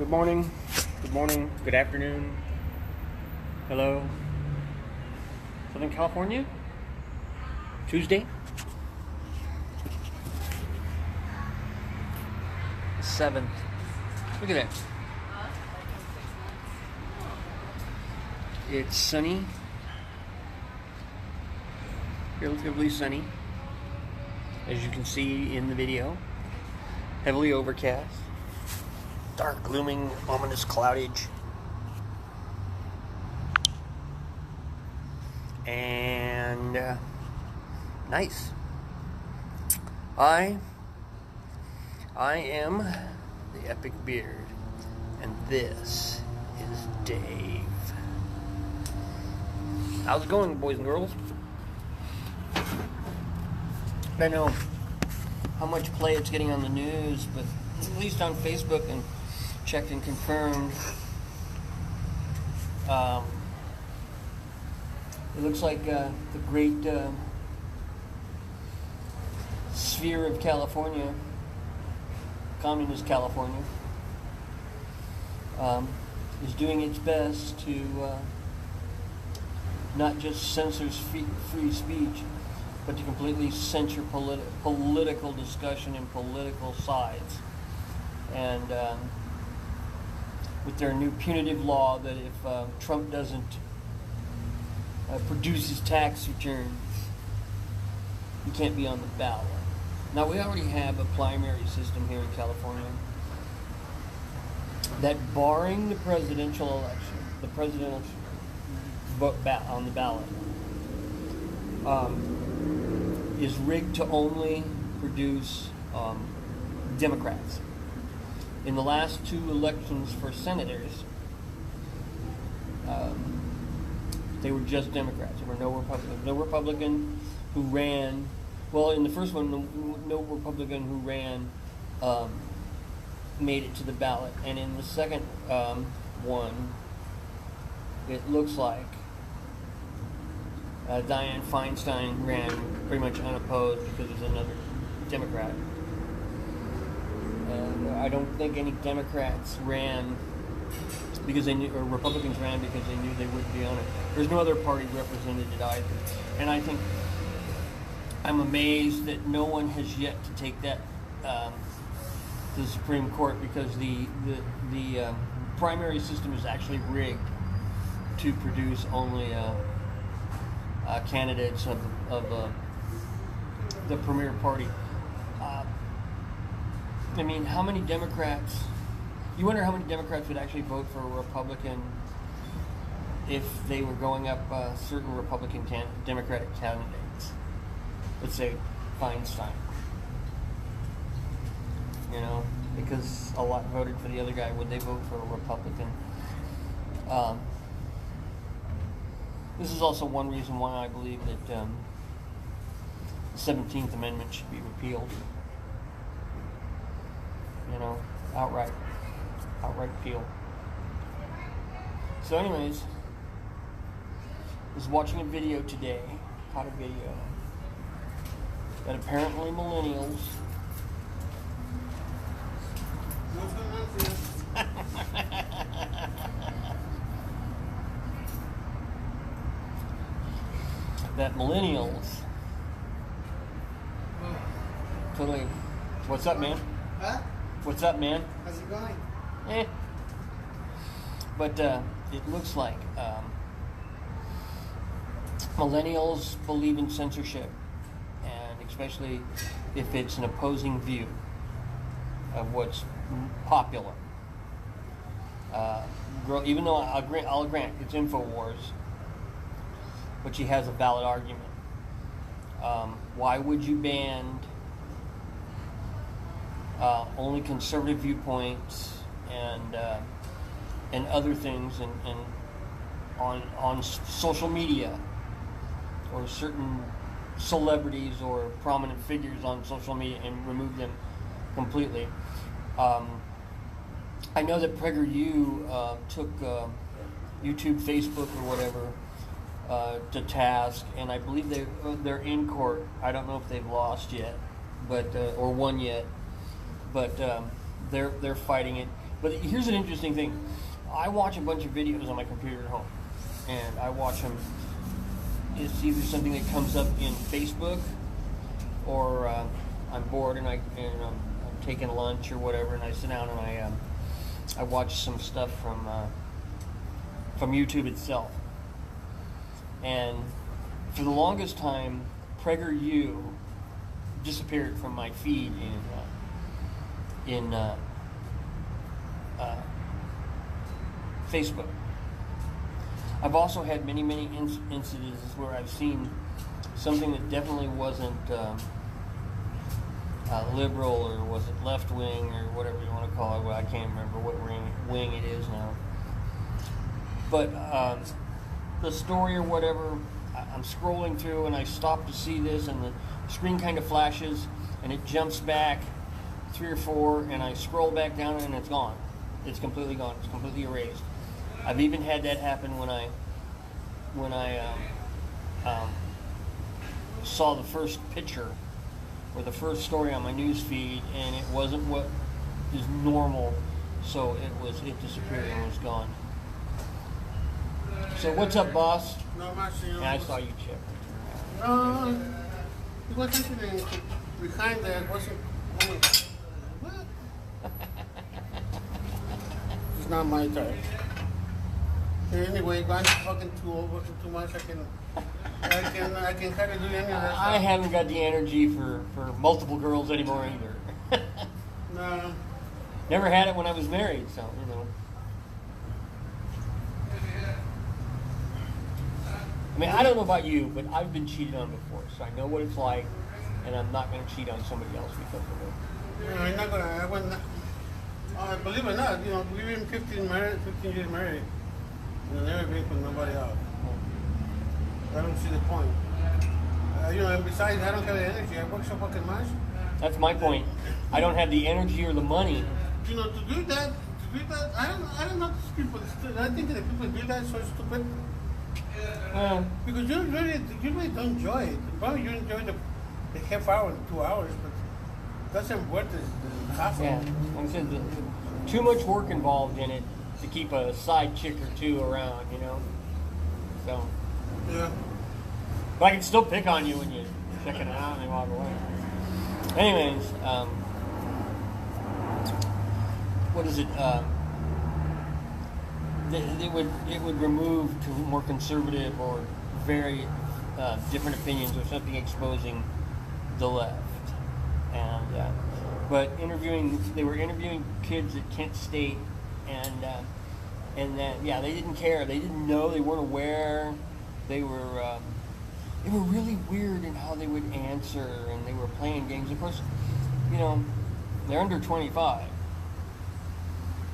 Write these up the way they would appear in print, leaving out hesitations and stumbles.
Good morning, good afternoon, hello, Southern California, Tuesday, 7th, look at that, it's sunny, relatively sunny, as you can see in the video, heavily overcast. Dark, glooming, ominous cloudage. And nice. I am the Epic Beard, and this is Dave. How's it going, boys and girls? I don't know how much play it's getting on the news, but at least on Facebook and checked and confirmed. It looks like the great sphere of California, communist California, is doing its best to not just censor free speech, but to completely censor political discussion and political sides. And with their new punitive law that if Trump doesn't produce his tax returns, he can't be on the ballot. Now, we already have a primary system here in California that, barring the presidential election, the presidential vote on the ballot, is rigged to only produce Democrats. In the last two elections for senators, they were just Democrats. There were no Republicans. No Republican who ran. Well, in the first one, no Republican who ran made it to the ballot. And in the second one, it looks like Dianne Feinstein ran pretty much unopposed because there's another Democrat. And I don't think any Democrats ran because they knew, or Republicans ran because they knew they wouldn't be on it. There's no other party represented either. And I think I'm amazed that no one has yet to take that to the Supreme Court, because the primary system is actually rigged to produce only candidates of the premier party. I mean, how many Democrats? You wonder how many Democrats would actually vote for a Republican if they were going up certain Republican Democratic candidates. Let's say Feinstein. You know, because a lot voted for the other guy. Would they vote for a Republican? This is also one reason why I believe that the 17th Amendment should be repealed. You know, outright repeal. So anyways, I was watching a video today, caught a video, that apparently millennials totally. What's up, man? Huh? What's up, man? How's it going? But it looks like millennials believe in censorship, and especially if it's an opposing view of what's popular. Even though I'll grant it's InfoWars, but she has a valid argument. Why would you ban only conservative viewpoints and other things and on social media, or certain celebrities or prominent figures on social media, and remove them completely? I know that PragerU took YouTube, Facebook, or whatever to task, and I believe they're in court. I don't know if they've lost yet, but or won yet, but they're fighting it. But here's an interesting thing. I watch a bunch of videos on my computer at home, and I watch them. It's either something that comes up in Facebook, or I'm bored and I'm taking lunch or whatever, and I sit down and I watch some stuff from YouTube itself. And for the longest time, PragerU disappeared from my feed in Facebook. I've also had many incidents where I've seen something that definitely wasn't liberal, or was it left wing, or whatever you want to call it. Well, I can't remember what wing it is now. But the story or whatever, I'm scrolling through and I stop to see this, and the screen kind of flashes and it jumps back 3 or 4, and I scroll back down and it's gone. It's completely gone. It's completely erased. I've even had that happen when I saw the first picture or the first story on my news feed, and it wasn't what is normal, so it disappeared and was gone. So what's up, boss? No más, señor. Yeah, I saw you, Chip. No, it was something behind that. Wasn't. What? It's not my type. Anyway, I'm fucking too much. I can hardly do any of that. I haven't got the energy for multiple girls anymore either. No. Never had it when I was married, so you know. I mean, I don't know about you, but I've been cheated on before, so I know what it's like, and I'm not going to cheat on somebody else because of it. No, I'm not gonna. I wouldn't. Believe it or not, we've been 15 years married, and I've never been with nobody else. I don't see the point. And besides, I don't have the energy. I work so fucking much. That's my point. I don't have the energy or the money. To do that, I don't know these people. I think that people do that so stupid. Because you really don't enjoy it. Probably you enjoy the half hour, 2 hours, but it doesn't worth the hassle. Yeah, like I said, too much work involved in it to keep a side chick or two around, So. Yeah. But I can still pick on you when you check it out and they walk away. Anyways, what is it? It would remove to more conservative or very different opinions or something exposing the left. And but they were interviewing kids at Kent State, and that they didn't care. They didn't know. They weren't aware. They were really weird in how they would answer, and they were playing games. Of course, they're under 25,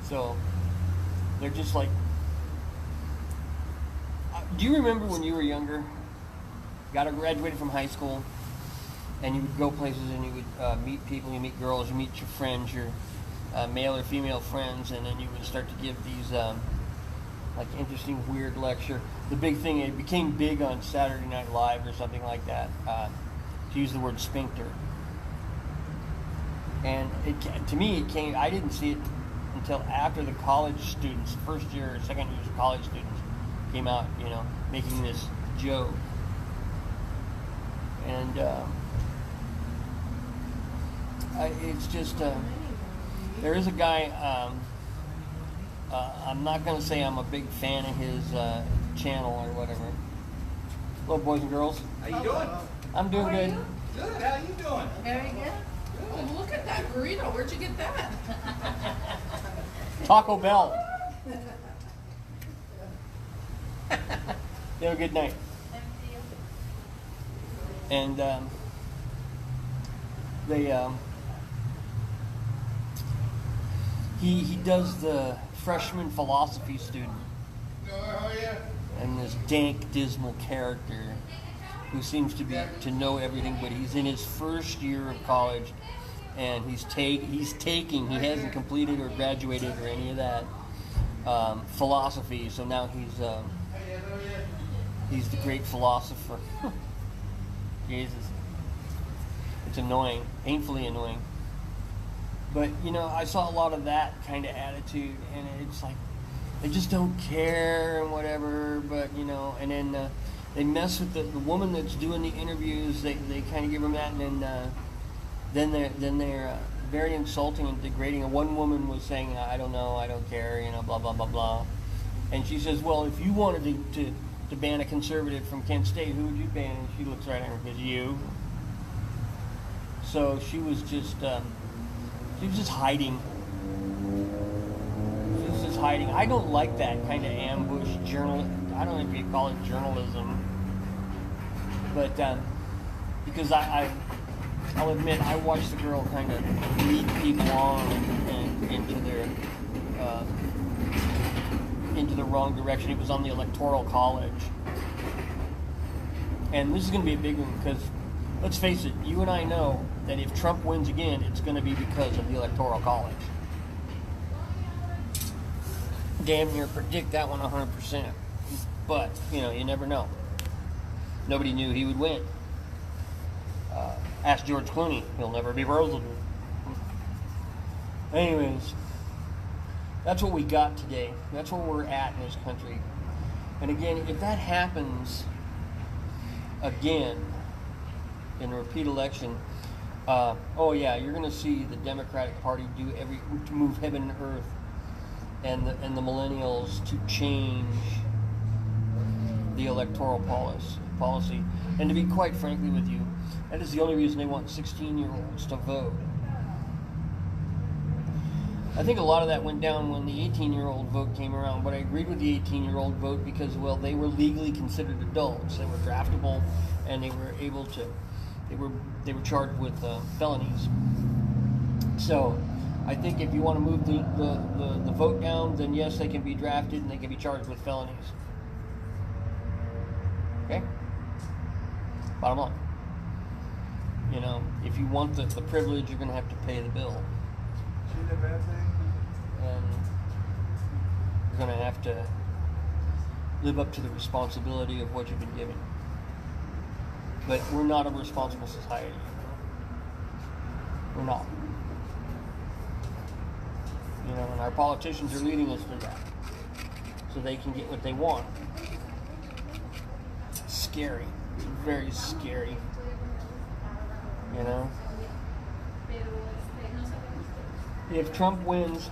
so they're just like. Do you remember when you were younger? Graduated from high school, and you would go places and you would meet people, you meet girls, you meet your friends, your male or female friends, and then you would start to give these interesting, weird lecture. The big thing, it became big on Saturday Night Live or something like that, to use the word sphincter. And to me, I didn't see it until after the college students, first year or second year college students, came out, making this joke. And it's just, there is a guy, I'm not going to say I'm a big fan of his channel or whatever. Hello, boys and girls. How you doing? I'm doing good. Good. How you doing? Very good. Oh, look at that burrito. Where'd you get that? Taco Bell. You have a good night. And he does the freshman philosophy student, and this dank, dismal character who seems to know everything, but he's in his first year of college, and he hasn't completed or graduated or any of that philosophy, so now he's the great philosopher. Jesus. It's annoying, painfully annoying. But I saw a lot of that kind of attitude, and it's like they just don't care and whatever. But and then they mess with the woman that's doing the interviews. They kind of give them that, and then they're very insulting and degrading. And one woman was saying, "I don't know, I don't care," blah blah blah blah. And she says, "Well, if you wanted to ban a conservative from Kent State, who would you ban?" And she looks right at her and goes, "You." So she was just hiding. She was just hiding. I don't like that kind of ambush journal. I don't know if you call it journalism, but because I'll admit I watched the girl kind of lead people on and into the wrong direction. It was on the Electoral College, and this is going to be a big one because let's face it, you and I know that if Trump wins again, it's going to be because of the Electoral College. Damn near predict that one 100%. But, you never know. Nobody knew he would win. Ask George Clooney. He'll never be president. Anyways, that's what we got today. That's where we're at in this country. And again, if that happens again in a repeat election, you're going to see the Democratic Party to move heaven and earth, and the millennials to change the electoral policy. And to be quite frankly with you, that is the only reason they want 16-year-olds to vote. I think a lot of that went down when the 18-year-old vote came around, but I agreed with the 18-year-old vote because, well, they were legally considered adults. They were draftable, and they were able to. They were charged with felonies. So, I think if you want to move the vote down, then yes, they can be drafted and they can be charged with felonies. Okay? Bottom line. If you want the privilege, you're going to have to pay the bill. See the bad thing? And you're going to have to live up to the responsibility of what you've been given. But we're not a responsible society. We're not. And our politicians are leading us to that. So they can get what they want. Scary. It's very scary. If Trump wins,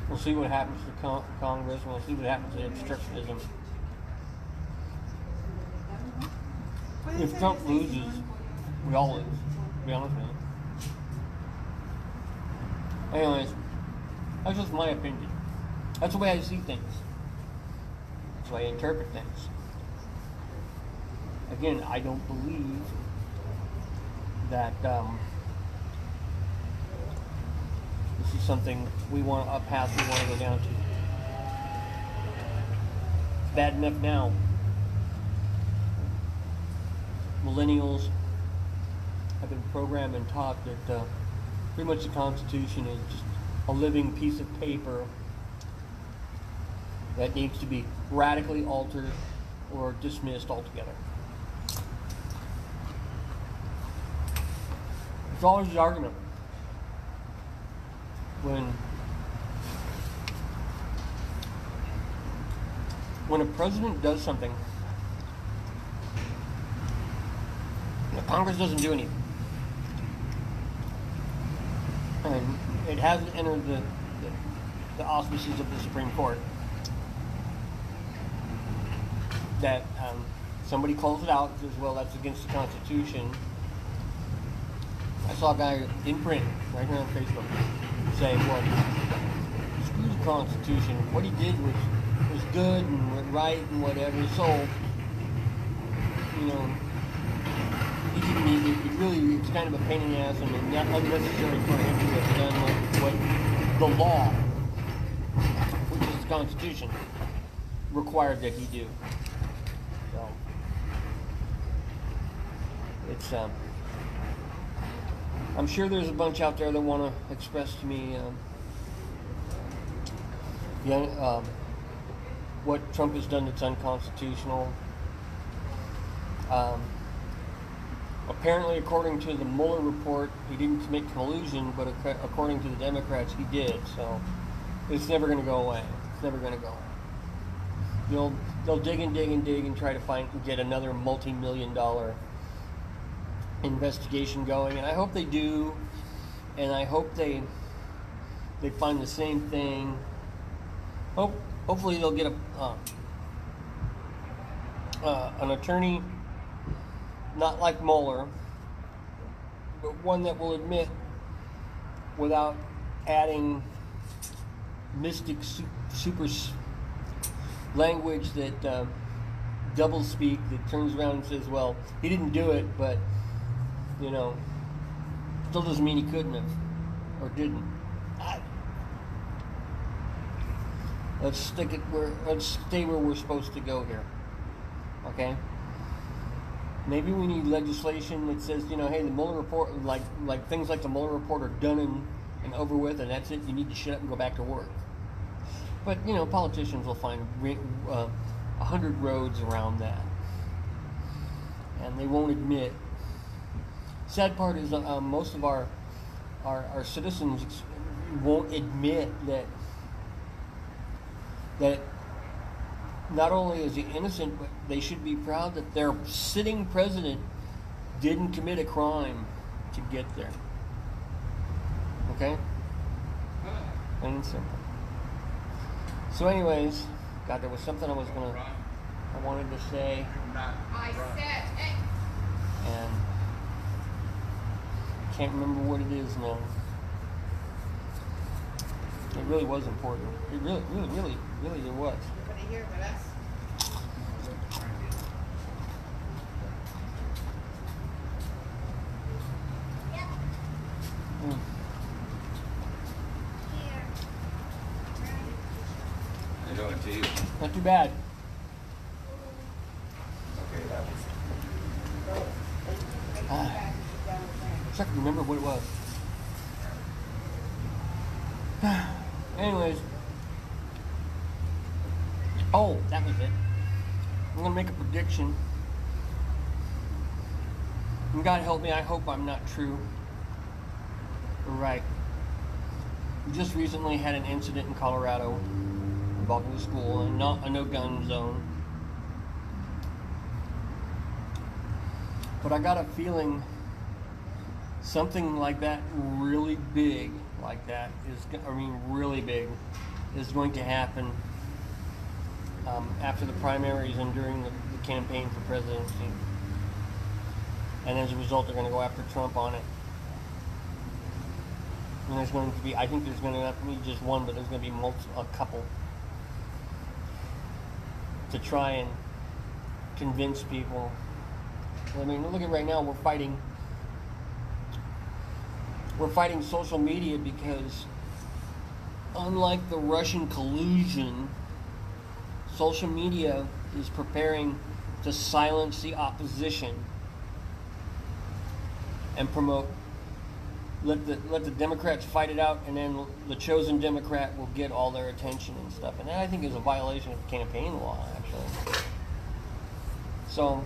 we'll see what happens to Congress, and we'll see what happens to obstructionism. If Trump loses, we all lose, to be honest with you. Anyways, that's just my opinion. That's the way I see things. That's the way I interpret things. Again, I don't believe that this is something a path we want to go down to. It's bad enough now. Millennials have been programmed and taught that pretty much the Constitution is just a living piece of paper that needs to be radically altered or dismissed altogether. It's always the argument when a president does something, the Congress doesn't do anything, and it hasn't entered the auspices of the Supreme Court, that somebody calls it out and says, well, that's against the Constitution. I saw a guy in print right here on Facebook say, well, screw the Constitution. What he did was good and right and whatever. So, he didn't need it. It's kind of a pain in the ass and unnecessary for him to have done what the law, which is the Constitution, required that he do. So, it's I'm sure there's a bunch out there that want to express to me what Trump has done that's unconstitutional. apparently, according to the Mueller report, he didn't commit collusion, but according to the Democrats, he did. So it's never going to go away. It's never going to go away. They'll dig and dig and dig and try to get another multi-million-dollar investigation going, and I hope they do, and I hope they find the same thing. Hopefully they'll get an attorney not like Mueller, but one that will admit without adding mystic super language that double speak, that turns around and says, well, he didn't do it, but still doesn't mean he couldn't have or didn't. Let's stay where we're supposed to go here. Okay? Maybe we need legislation that says, hey, the Mueller report, like things like the Mueller report are done and over with, and that's it. You need to shut up and go back to work. But politicians will find 100 roads around that, and they won't admit. Sad part is most of our citizens won't admit that not only is he innocent, but they should be proud that their sitting president didn't commit a crime to get there. Okay? Plain and simple. So anyways, God, there was something I wanted to say. I said, hey. And can't remember what it is now. It really was important. It really it was. Put it here with us. I know it to you. Not too bad. Okay, that was. Wish I could remember what it was. Anyways. Oh, that was it. I'm gonna make a prediction. And God help me, I hope I'm not true. Or right. We just recently had an incident in Colorado involving the school, and not a no-gun zone. But I got a feeling something like that, really big, like that, really big, is going to happen after the primaries and during the campaign for presidency. And as a result, they're going to go after Trump on it. And there's going to be, I think there's going to not be just one, but there's going to be a couple to try and convince people. I mean, look at right now, we're fighting social media because unlike the Russian collusion, social media is preparing to silence the opposition and let the Democrats fight it out, and then the chosen Democrat will get all their attention and stuff. And that, I think, is a violation of campaign law, actually. So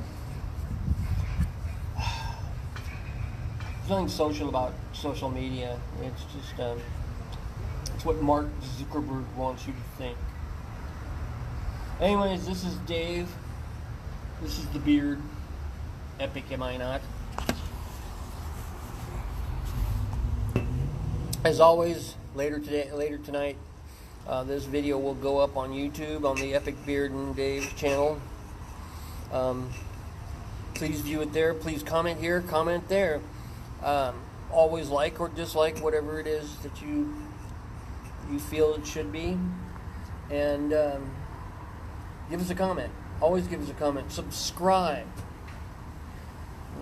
there's nothing social about social media. It's just it's what Mark Zuckerberg wants you to think. Anyways, this is Dave. This is the beard. Epic, am I not? As always, later tonight, this video will go up on YouTube on the Epic Beard and Dave channel. Please view it there. Please comment here, comment there. Always like or dislike whatever it is that you feel it should be, and give us a comment. Always give us a comment. Subscribe.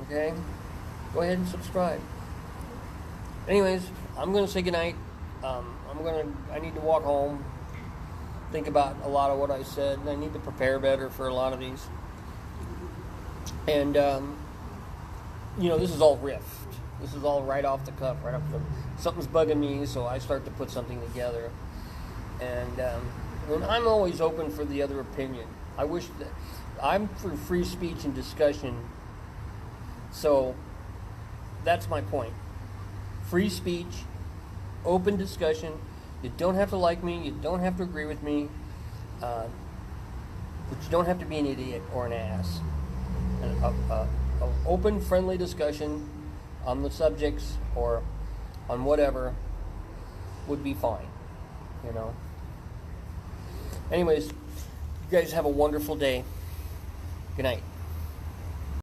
Okay? Go ahead and subscribe. Anyways, I'm going to say goodnight. I need to walk home, think about a lot of what I said, and I need to prepare better for a lot of these. And, this is all riffed. This is all right off the cuff, right off something's bugging me, so I start to put something together. And I'm always open for the other opinion. I wish that I'm for free speech and discussion. So that's my point. Free speech, open discussion. You don't have to like me. You don't have to agree with me. But you don't have to be an idiot or an ass. An open, friendly discussion on the subjects or on whatever would be fine. You know. Anyways, you guys have a wonderful day. Good night.